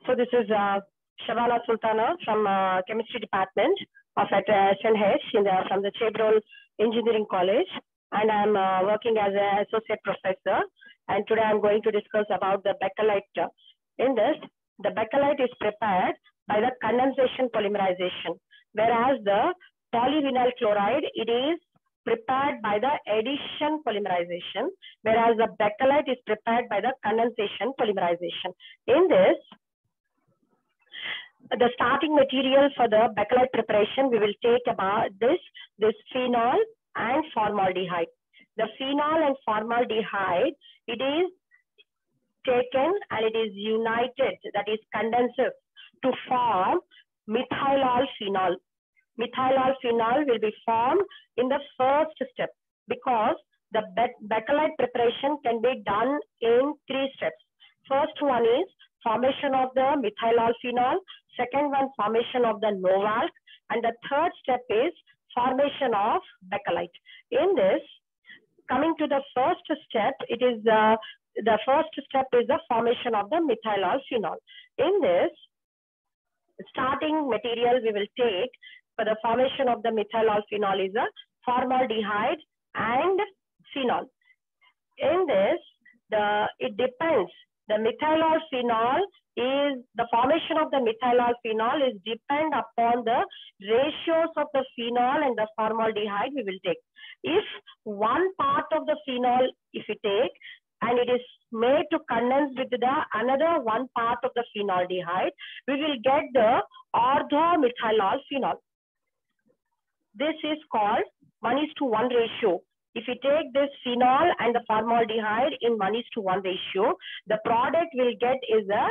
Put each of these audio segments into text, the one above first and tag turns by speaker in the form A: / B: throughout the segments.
A: So this is Shabana Sultana from Chemistry Department of SNH from the Chevron Engineering College, and I'm working as an associate professor. And today I'm going to discuss about the bakelite. In this, the bakelite is prepared by the condensation polymerization, whereas the polyvinyl chloride, it is prepared by the addition polymerization, whereas the bakelite is prepared by the condensation polymerization. In this, the starting material for the bakelite preparation, we will take about this phenol and formaldehyde. The phenol and formaldehyde, it is taken and it is united, that is condensed to form methylol phenol. Methylol phenol will be formed in the first step because the bakelite preparation can be done in 3 steps. First one is formation of the methylol phenol, second one formation of the Novalc, and the third step is formation of bakelite. In this, coming to the first step, it is the first step is the formation of the methylol phenol. In this, starting material we will take for the formation of the methylol phenol is a formaldehyde and phenol. In this, it depends. The methylol phenol is, the formation of the methylol phenol is depend upon the ratios of the phenol and the formaldehyde we will take. If one part of the phenol, if we take, and it is made to condense with the another one part of the phenoldehyde, we will get the orthomethylol phenol. This is called 1:1 ratio. If you take this phenol and the formaldehyde in 1:1 ratio, the product will get is a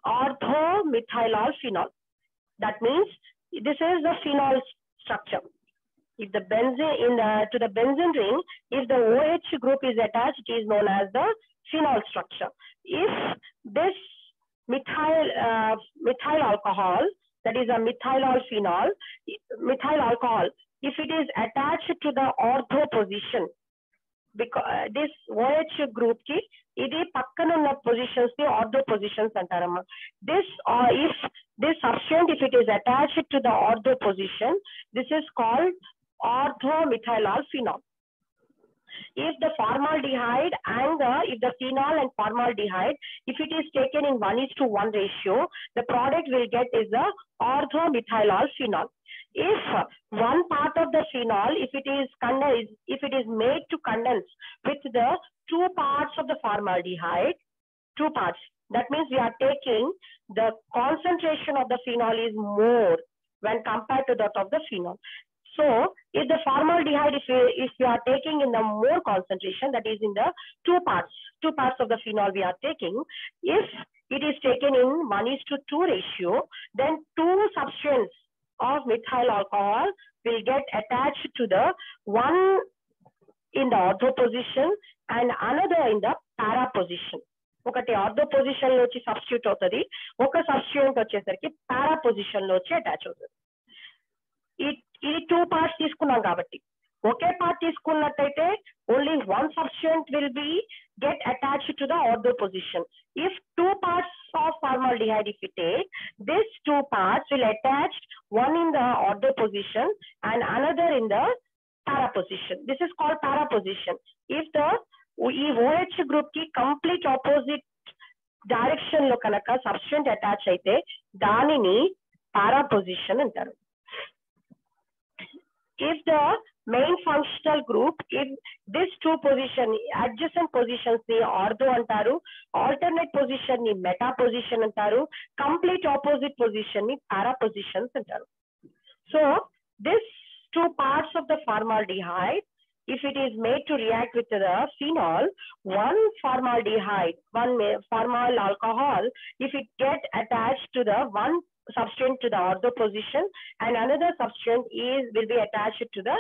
A: orthomethylol phenol. That means this is the phenol structure. If the benzene to the benzene ring, if the OH group is attached, it is known as the phenol structure. If this methyl alcohol, that is a methylol phenol, methyl alcohol, if it is attached to the ortho position, because this OH group ki idi pakkanunna positions ni ortho positions antarama. This if this substance, if it is attached to the ortho position, this is called orthomethylol phenol. If the formaldehyde and if the phenol and formaldehyde, if it is taken in 1:1 ratio, the product will get is the orthomethylol phenol. If one part of the phenol, if it is made to condense with the 2 parts of the formaldehyde, 2 parts, that means we are taking the concentration of the phenol is more when compared to that of the phenol. So if the formaldehyde, if you are taking in the more concentration, that is in the 2 parts of the phenol we are taking, if it is taken in 1:2 ratio, then 2 substances of methyl alcohol will get attached to the one in the ortho position and another in the para position. ఒకటి ortho position లో వచ్చి substitute అవుతుంది, ఒక substitute వచ్చేసరికి పారా position లో వచ్చి attach అవుతుంది. ఇది 2 parts తీసుకున్నాం కాబట్టి, ఒకే పార్ట్ తీసుకున్నట్టయితే only 1 substituent will be get attached to the ortho position. If 2 parts of formaldehyde, if you take, these 2 parts will attach one in the ortho position and another in the para position. This is called para position. If the OH group ki complete opposite direction lo kanaka substituent attach aithe danini para position antaru. If the main functional group, if these 2 position, adjacent positions ni ortho antaru, alternate position ni meta position antaru, complete opposite position ni para positions antaru. So these 2 parts of the formaldehyde, if it is made to react with the phenol, one formaldehyde, one formal alcohol, if it get attached to the one substituent to the ortho position and another substituent will be attached to the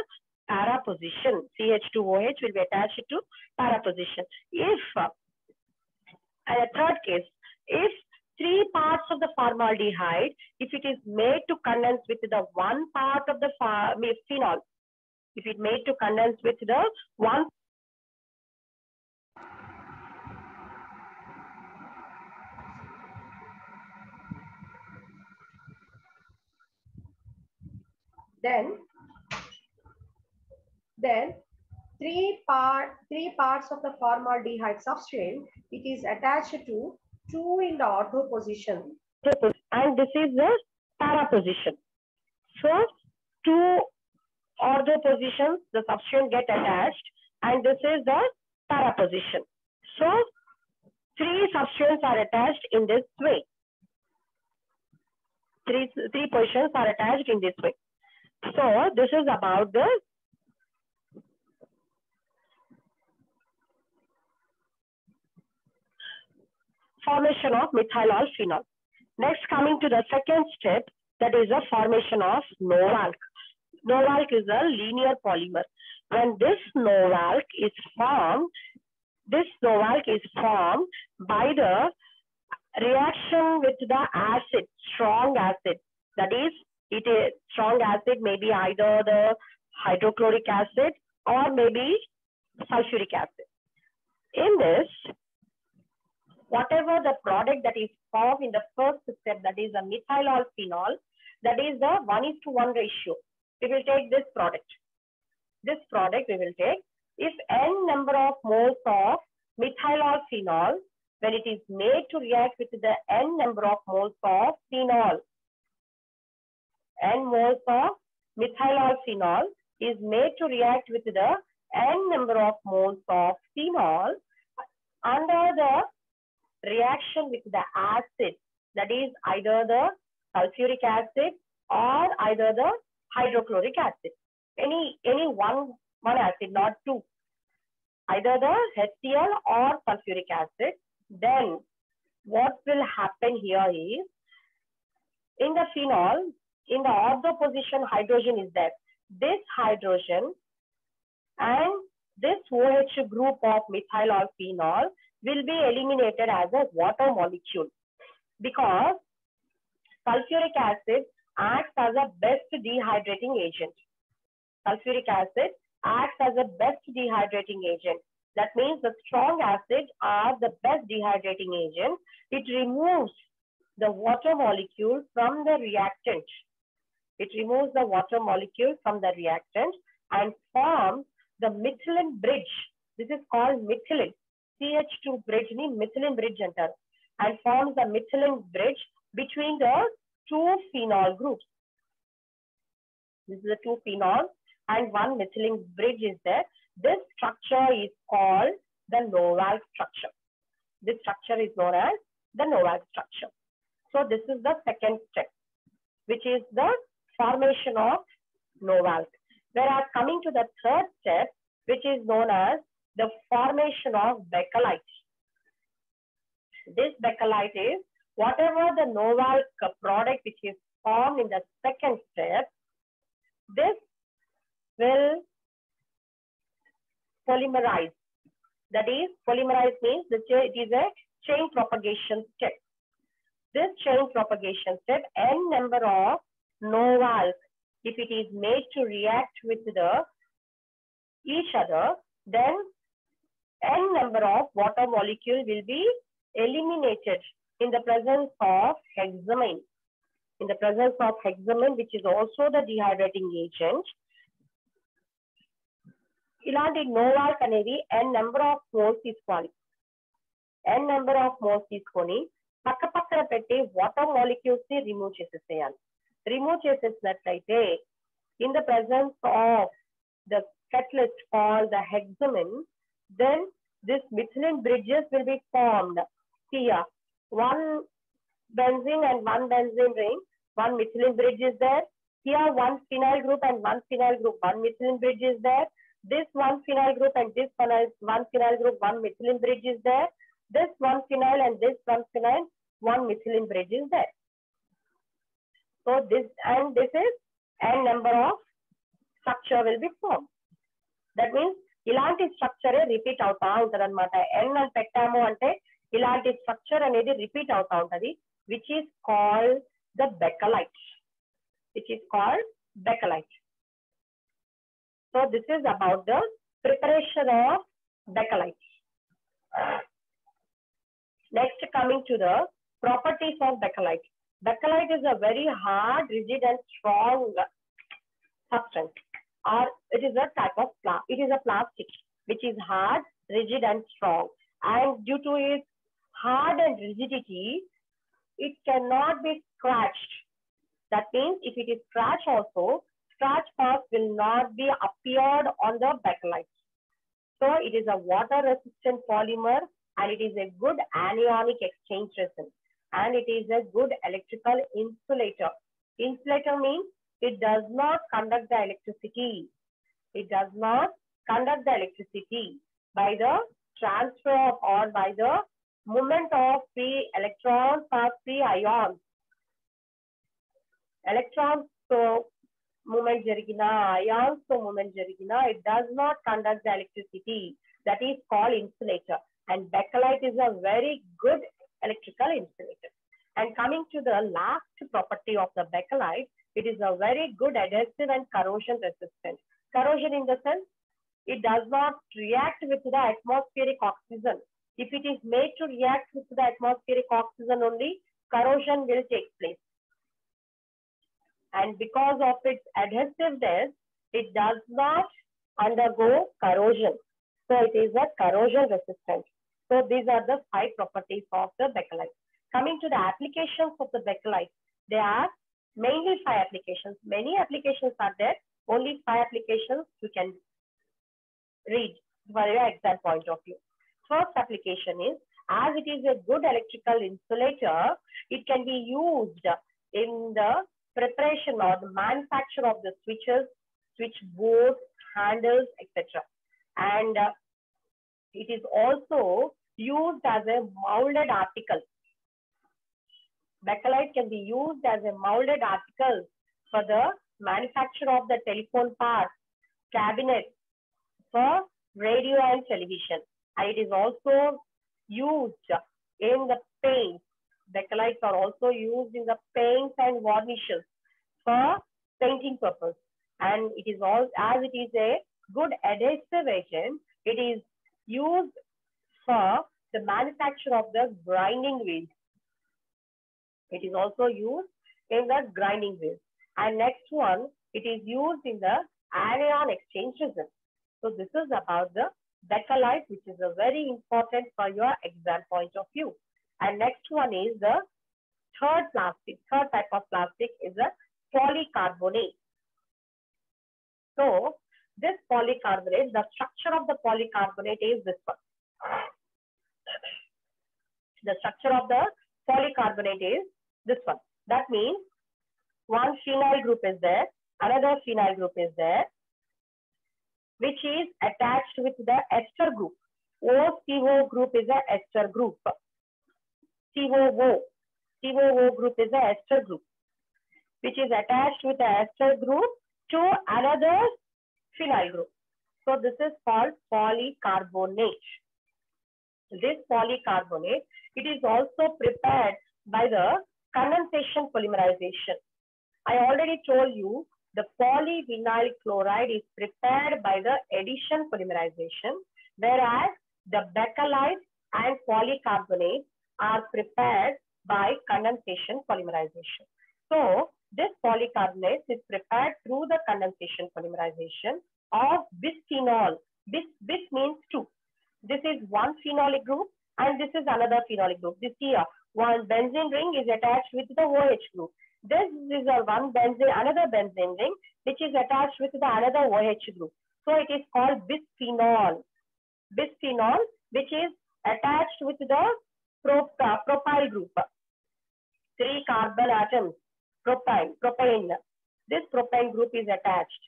A: para position. CH2OH will be attached to para position. If third case, if 3 parts of the formaldehyde, if it is made to condense with the one part of the phenol, if it made to condense with the one
B: Then three parts of the formaldehyde substrate, it is attached to two in the ortho position.
A: And this is the para position. So two ortho positions, the substrate get attached, and this is the para position. So three substrates are attached in this way. Three positions are attached in this way. So this is about the formation of methyl phenol. Next, coming to the second step, that is the formation of Novalc. Novalc is a linear polymer. When this Novalc is formed by the reaction with the acid, strong acid. That is, strong acid may be either the hydrochloric acid or maybe sulfuric acid. In this, whatever the product that is formed in the first step, that is a methyl phenol, that is the 1:1 ratio. We will take this product. This product we will take. If n number of moles of methyl phenol, when it is made to react with the n number of moles of phenol, n moles of methyl phenol is made to react with the n number of moles of phenol under the reaction with the acid, that is either the sulfuric acid or either the hydrochloric acid. Any one acid, not two. Either the HCl or sulfuric acid. Then what will happen here is, in the phenol, in the ortho position, hydrogen is there. This hydrogen and this OH group of methyl phenol will be eliminated as a water molecule, because sulfuric acid acts as a best dehydrating agent. Sulfuric acid acts as a best dehydrating agent. That means the strong acids are the best dehydrating agent. It removes the water molecule from the reactant. It removes the water molecule from the reactant and forms the methylene bridge. This is called methylene. CH2 bridge ni methylene bridge enter, and forms the methylene bridge between the two phenol groups. This is the two phenols and one methylene bridge is there. This structure is called the Novalc structure. This structure is known as the Novalc structure. So this is the second step, which is the formation of Novalc. Whereas coming to the third step, which is known as the formation of Bakelite. This Bakelite is whatever the Novalc product which is formed in the second step, this will polymerize. That is, polymerize means it is a chain propagation step. This chain propagation step, n number of Novalc, if it is made to react with each other, then n number of water molecule will be eliminated in the presence of hexamine. In the presence of hexamine, which is also the dehydrating agent, ఇలాంటి Novalc అనేది n number of moles తీసుకోవాలి. n number of moles తీసుకొని పక్క పక్కన పెట్టి water molecules ని remove చేసేసేయాలి. Remove చేసేసినట్లయితే in the presence of the catalyst called the hexamine, then this methylene bridges will be formed. Here, one benzene and one benzene ring, one methylene bridge is there. Here, one phenyl group and one phenyl group, one methylene bridge is there. This one phenyl group and this one phenyl group, one methylene bridge is there. This one phenyl and this one phenyl, one methylene bridge is there. So this is n number of structure will be formed. That means ఇలాంటి structure repeat అవుతా ఉంటది అనమాట. n అని పెట్టాము అంటే ఇలాంటి structure అనేది repeat అవుతా ఉంటది, which is called the Bakelite. Which is called Bakelite. So this is about the preparation of Bakelite. Next, coming to the properties of Bakelite. Bakelite is a very hard, rigid and strong substance, or it is a type of it is a plastic which is hard, rigid, and strong. And due to its hard and rigidity, it cannot be scratched. That means if it is scratched also, scratch marks will not be appeared on the bakelite. So it is a water resistant polymer, and it is a good anionic exchange resin, and it is a good electrical insulator. Insulator means it does not conduct the electricity. It does not conduct the electricity by the transfer of, or by the movement of free electrons or free ions. Electrons so movement jarigina, ions so movement jarigina, it does not conduct the electricity. That is called insulator. And bakelite is a very good electrical insulator. And coming to the last property of the bakelite, it is a very good adhesive and corrosion resistant. Corrosion in the sense, it does not react with the atmospheric oxygen. If it is made to react with the atmospheric oxygen only, corrosion will take place. And because of its adhesiveness, it does not undergo corrosion. So it is a corrosion resistant. So these are the 5 properties of the bakelite. Coming to the applications of the bakelite, there are mainly 5 applications. Many applications are there. Only 5 applications you can read for your exam point of view. First application is, as it is a good electrical insulator, it can be used in the preparation or the manufacture of the switches, switch boards, handles, etc. And it is also used as a molded article. Bakelite can be used as a molded article for the manufacture of the telephone parts, cabinets, for radio and television. And it is also used in the paints. Bakelites are also used in the paints and varnishes for painting purpose. And it is all, as it is a good adhesive agent, it is used for the manufacture of the grinding wheels. It is also used in the grinding wheels. And next one, it is used in the anion exchange resin. So this is about the bakelite, which is a very important for your exam point of view. And next one is the third type of plastic is a polycarbonate. So this polycarbonate, the structure of the polycarbonate is this one. The structure of the polycarbonate is this one. That means one phenyl group is there, another phenyl group is there, which is attached with the ester group. OCO group is a ester group. COO group is a ester group, which is attached with the ester group to another phenyl group. So this is called polycarbonate. This polycarbonate, it is also prepared by the condensation polymerization. I already told you the polyvinyl chloride is prepared by the addition polymerization, whereas the bakelite and polycarbonate are prepared by condensation polymerization. So this polycarbonate is prepared through the condensation polymerization of bisphenol. Bis means 2. This is one phenolic group and this is another phenolic group. This here, one benzene ring is attached with the OH group. This is another benzene ring which is attached with the another OH group. So it is called bisphenol. Bisphenol, which is attached with the propyl group. 3 carbon atoms, propane. This propane group is attached.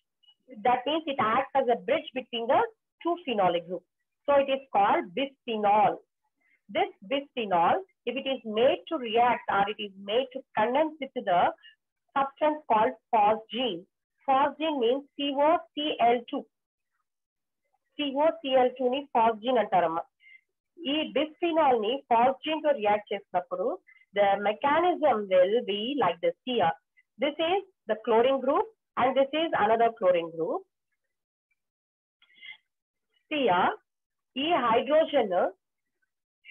A: That means it acts as a bridge between the 2 phenolic groups. So it is called bisphenol. This bisphenol, if it is made to react or it is made to condense with the substance called phosgene. Phosgene means COCl2. COCl2 ni phosgene antarama. Ee bisphenol ni phosgene to react chesinapudu, the mechanism will be like this here. This is the chlorine group and this is another chlorine group. Here, ఈ hydrogen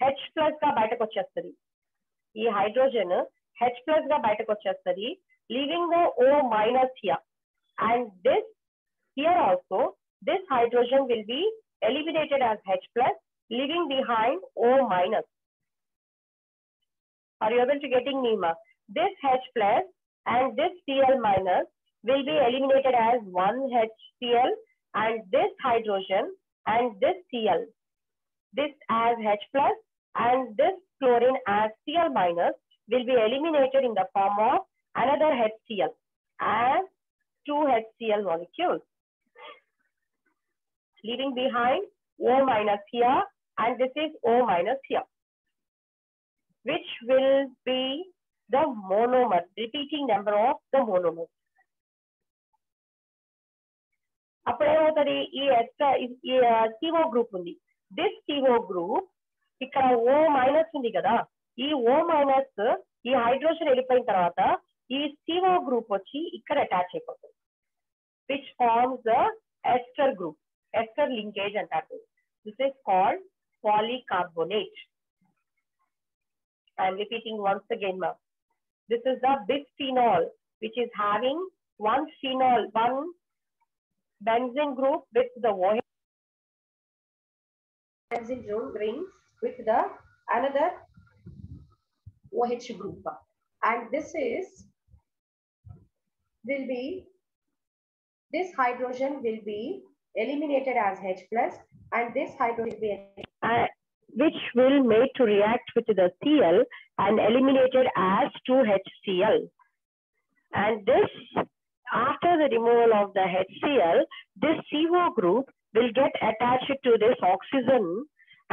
A: H+ గా బయటకు వచ్చేస్తుంది. ఈ hydrogen H+ గా బయటకు వచ్చేస్తుంది, leaving O- here. And this here also, this hydrogen will be eliminated as H plus, leaving behind O minus. Are you able to getting me, ma? This H plus and this Cl minus will be eliminated as one HCl, and this hydrogen and this Cl. This as H plus and this chlorine as Cl minus will be eliminated in the form of another HCl as two HCl molecules, leaving behind O minus here, and this is O minus here, which will be the monomer, repeating number of the monomers. అప్పుడేమవుతుంది ఈ CO group ఉంది. This CO group ఇక్కడ O minus ఉంది కదా, ఈ O minus ఈ hydrogen వెళ్ళిపోయిన తర్వాత ఈ CO గ్రూప్ వచ్చి ఇక్కడ అటాచ్ అయిపోతుంది, which forms the ester group, ester linkage అంటారు. This is called polycarbonate. I am repeating once again, ma'am. This is the bisphenol, which is having one phenol, one benzene group with the OH.
B: Benzene ring with the another OH group, and this hydrogen will be eliminated as H plus, and this hydrogen will be
A: which will made to react with the Cl and eliminated as 2HCl. And this, after the removal of the HCl, this CO group will get attached to this oxygen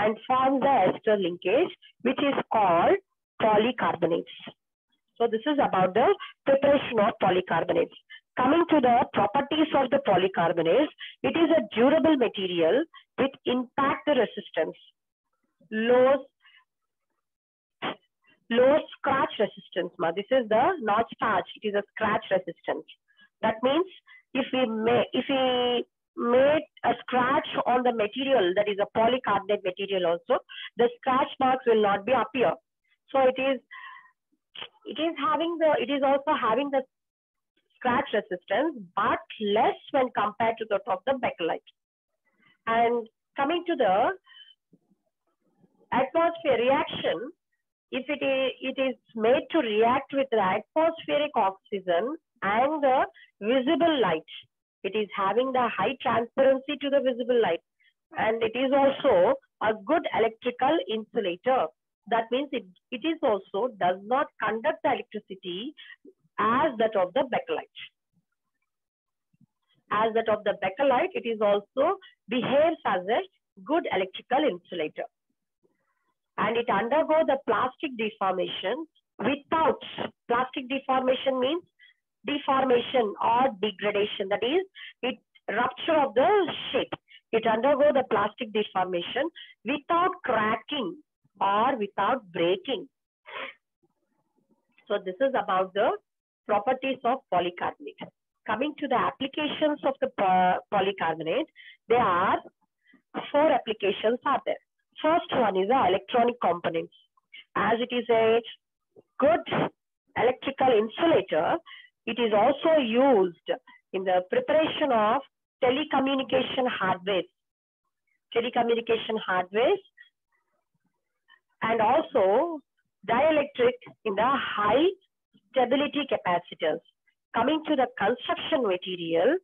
A: and form the ester linkage, which is called polycarbonates. So this is about the preparation of polycarbonates. Coming to the properties of the polycarbonates, it is a durable material with impact resistance, low scratch resistance. This is the not starch, it is a scratch resistance. That means if we made a scratch on the material, that is a polycarbonate material also, the scratch marks will not be appear. So it is also having the scratch resistance, but less when compared to that of the bakelite. And coming to the atmosphere reaction, if it is made to react with the atmospheric oxygen and the visible light, it is having the high transparency to the visible light, and it is also a good electrical insulator. That means it is also does not conduct the electricity as that of the bakelite. As that of the bakelite, it is also behaves as a good electrical insulator. And it undergo the plastic deformation without, plastic deformation means deformation or degradation, that is it rupture of the shape. It undergo the plastic deformation without cracking or without breaking. So this is about the properties of polycarbonate. Coming to the applications of the polycarbonate, there are 4 applications are there. First one is the electronic components. As it is a good electrical insulator, it is also used in the preparation of telecommunication hardware. And also dielectric in the high stability capacitors. Coming to the construction material,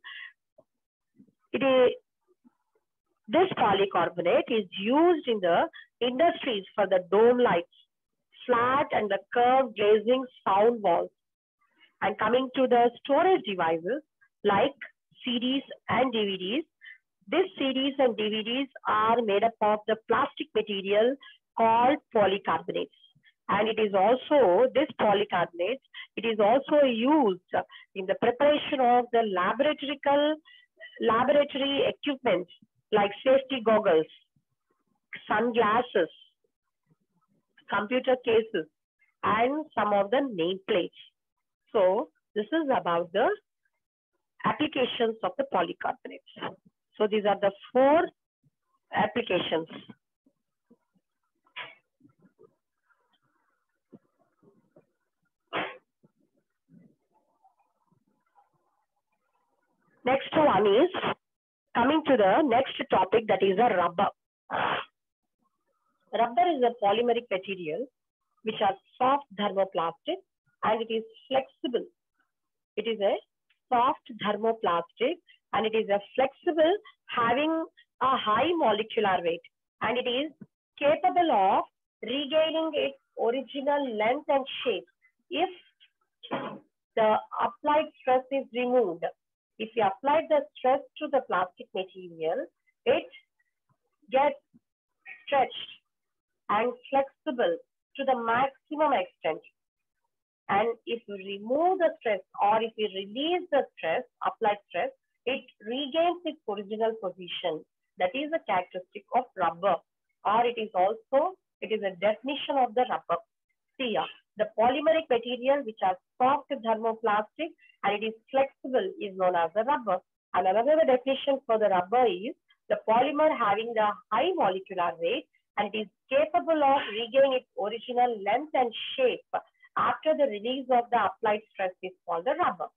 A: this polycarbonate is used in the industries for the dome lights, flat and the curved glazing sound walls. And coming to the storage devices like CDs and DVDs, these CDs and DVDs are made up of the plastic material called polycarbonates. And it is also, this polycarbonate, it is also used in the preparation of the laboratory equipment like safety goggles, sunglasses, computer cases, and some of the nameplates. So this is about the applications of the polycarbonates. So these are the 4 applications. one is coming to the next topic, that is a rubber. Rubber is a polymeric material which has soft thermoplastic and it is flexible. It is a soft thermoplastic and it is a flexible, having a high molecular weight, and it is capable of regaining its original length and shape if the applied stress is removed. If you apply the stress to the plastic material, it gets stretched and flexible to the maximum extent. And if you remove the stress or if you release the stress, applied stress, it regains its original position. That is a characteristic of rubber, or it is a definition of the rubber. See here, the polymeric material which has soft thermoplastic and it is flexible is known as the rubber. And another definition for the rubber is the polymer having the high molecular weight and it is capable of regaining its original length and shape after the release of the applied stress is called the rubber.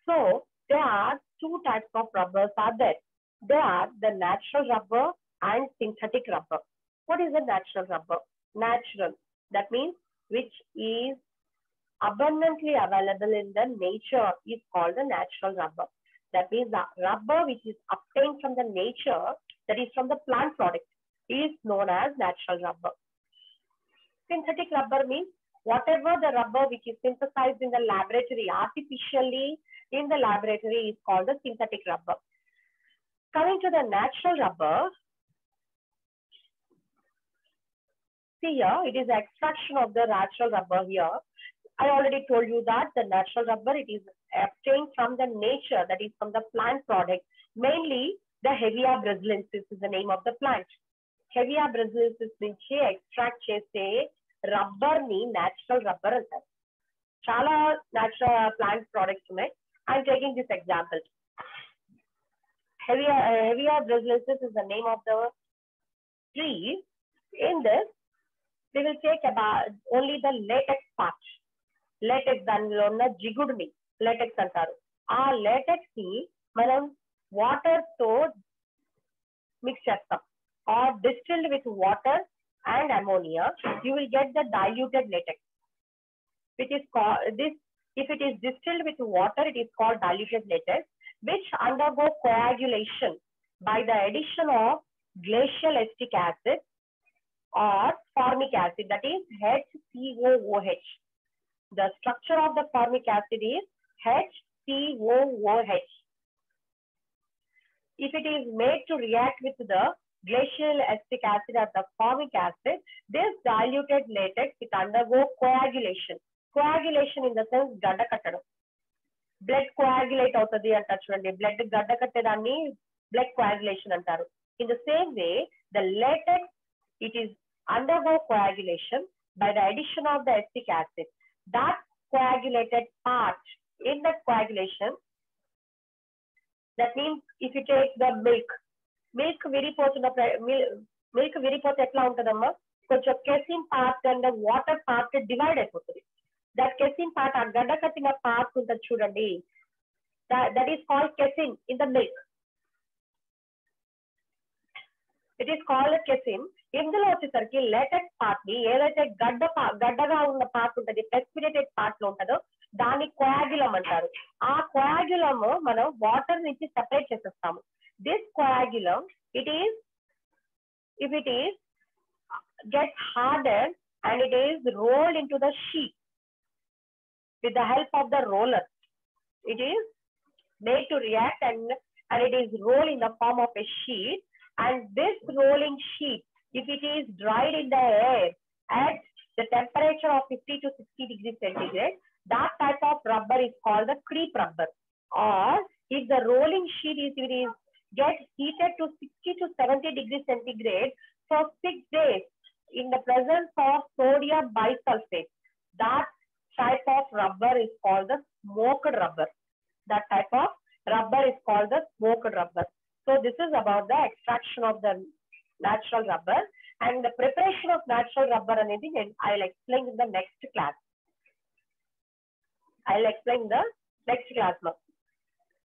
A: So there are two types of rubbers are there. There are the natural rubber and synthetic rubber. What is a natural rubber? Natural, that means which is abundantly available in the nature, is called the natural rubber. That means the rubber which is obtained from the nature, that is from the plant product, is known as natural rubber. Synthetic rubber means whatever the rubber which is synthesized in the laboratory, artificially in the laboratory, is called the synthetic rubber. Coming to the natural rubber, see here, it is extraction of the natural rubber here. I already told you that the natural rubber, it is obtained from the nature, that is from the plant product. Mainly the Hevea brasiliensis is the name of the plant. Hevea brasiliensis నుంచి extract చేసే rubber ని natural rubber అంటారు. చాలా natural plant products ఉన్నాయి. I am taking this example. Hevea brasiliensis is the name of the tree. In this, we will take about only the latex part. Latex దానిలో ఉన్న జిగుడుని latex అంటారు. ఆ latex ని మనం water తో మిక్స్ చేస్తాం, or distilled with water and ammonia, you will get the diluted latex, which is called this. If it is distilled with water, it is called diluted latex, which undergo coagulation by the addition of glacial acetic acid or formic acid, that is HCOOH. The structure of the formic acid is HCOOH. If it is made to react with the glacial acetic acid or the formic acid, this diluted latex, it undergo coagulation. Coagulation in the sense gadda kattadam. Blood coagulate avutadi antaru chudandi. Blood gadda kattedanni blood coagulation antaru. In the same way, the latex, it is undergo coagulation by the addition of the acetic acid. That coagulated part, in that coagulation, that means if you take the milk విరిపోతే ఎట్లా ఉంటుందమ్మా, కొంచెం casein part and water part divide అయిపోతుంది. That casein part, ఆ గడ్డ కట్టిన part ఉంటుంది చూడండి, that is called casein in the milk. It is called casein. ఇందులో వచ్చేసరికి లేటెక్స్ పార్ట్ ని, ఏదైతే గడ్డగా ఉన్న పార్ట్ ఉంటుంది, ప్రెసిపిటేటెడ్ పార్ట్ లో ఉంటుందో దాన్ని కోయాగ్యులం అంటారు. ఆ కోయాగ్యులం మనం వాటర్ నుంచి సెపరేట్ చేసేస్తాము. This coagulum, if it is gets hardened and it is rolled into the sheet with the help of the roller. It is made to react and it is rolled in the form of a sheet. And this rolling sheet, if it is dried in the air at the temperature of 50 to 60 degrees centigrade, that type of rubber is called the crepe rubber. Or if the rolling sheet is get heated to 60 to 70 degrees centigrade for 6 days in the presence of sodium bisulfate, that type of rubber is called the smoked rubber. That type of rubber is called the smoked rubber. So this is about the extraction of the natural rubber, and the preparation of natural rubber అనేది I will explain in the next class. I will explain the next class now.